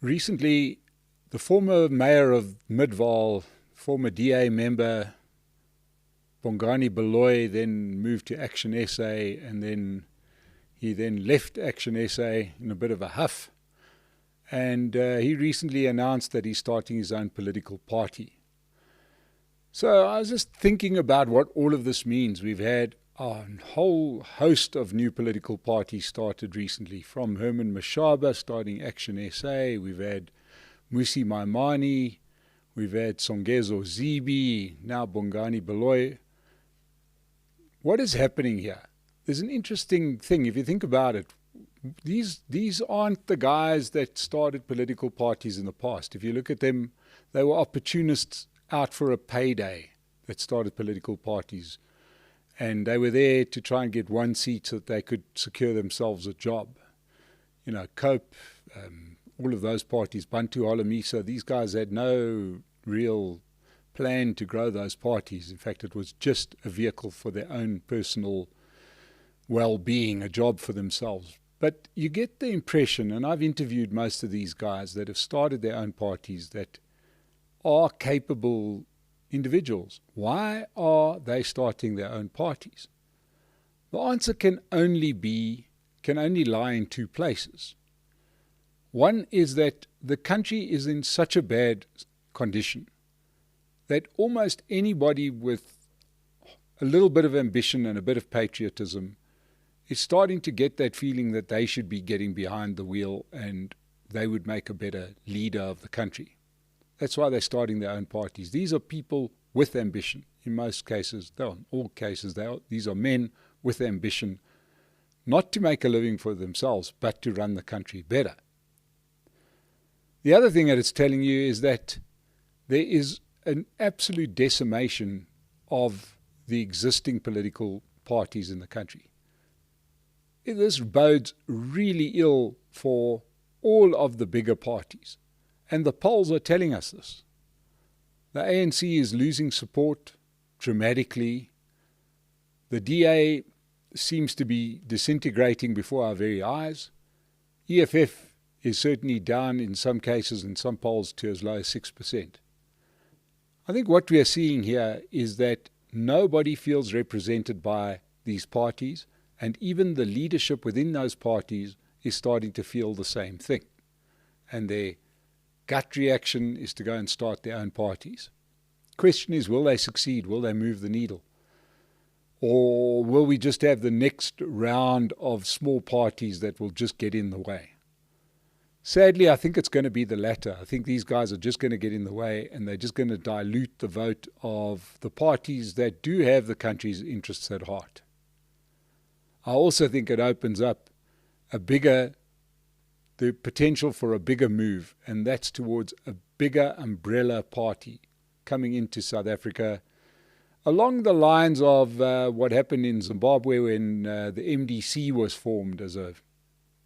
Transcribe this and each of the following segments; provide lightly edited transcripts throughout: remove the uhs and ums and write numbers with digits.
Recently, the former mayor of Midvaal, former DA member Bongani Baloyi, then moved to Action SA, and then he left Action SA in a bit of a huff. And he recently announced that he's starting his own political party. So I was just thinking about what all of this means. We've had a whole host of new political parties started recently, from Herman Mashaba starting Action SA. We've had Mmusi Maimane, we've had Songezo Zibi, now Bongani Baloyi. What is happening here? There's an interesting thing, if you think about it. These aren't the guys that started political parties in the past. If you look at them, they were opportunists out for a payday that started political parties. And they were there to try and get one seat so that they could secure themselves a job. You know, COPE, all of those parties, Bantu Holomisa, these guys had no real plan to grow those parties. In fact, it was just a vehicle for their own personal well-being, a job for themselves. But you get the impression, and I've interviewed most of these guys that have started their own parties, that are capable individuals. Why are they starting their own parties? The answer can only lie in two places. One is that the country is in such a bad condition that almost anybody with a little bit of ambition and a bit of patriotism is starting to get that feeling that they should be getting behind the wheel and they would make a better leader of the country. That's why they're starting their own parties. These are people with ambition. In most cases, though in all cases, these are men with ambition, not to make a living for themselves, but to run the country better. The other thing that it's telling you is that there is an absolute decimation of the existing political parties in the country. This bodes really ill for all of the bigger parties. And the polls are telling us this. The ANC is losing support dramatically. The DA seems to be disintegrating before our very eyes. EFF is certainly down in some cases, in some polls, to as low as 6%. I think what we are seeing here is that nobody feels represented by these parties, and even the leadership within those parties is starting to feel the same thing. And their gut reaction is to go and start their own parties. Question is, will they succeed? Will they move the needle? Or will we just have the next round of small parties that will just get in the way? Sadly, I think it's going to be the latter. I think these guys are just going to get in the way, and they're just going to dilute the vote of the parties that do have the country's interests at heart. I also think it opens up the potential for a bigger move, and that's towards a bigger umbrella party coming into South Africa, along the lines of what happened in Zimbabwe when the MDC was formed, as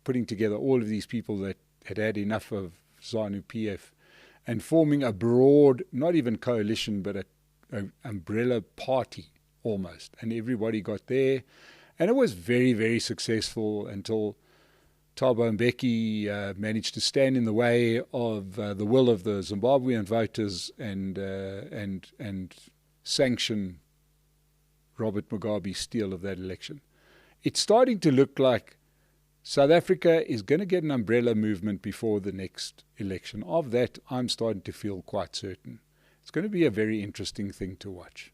putting together all of these people that had had enough of ZANU-PF, and forming a broad, not even coalition, but an umbrella party almost, and everybody got there. And it was very, very successful until Thabo Mbeki managed to stand in the way of the will of the Zimbabwean voters and sanction Robert Mugabe's steal of that election. It's starting to look like South Africa is going to get an umbrella movement before the next election. Of that, I'm starting to feel quite certain. It's going to be a very interesting thing to watch.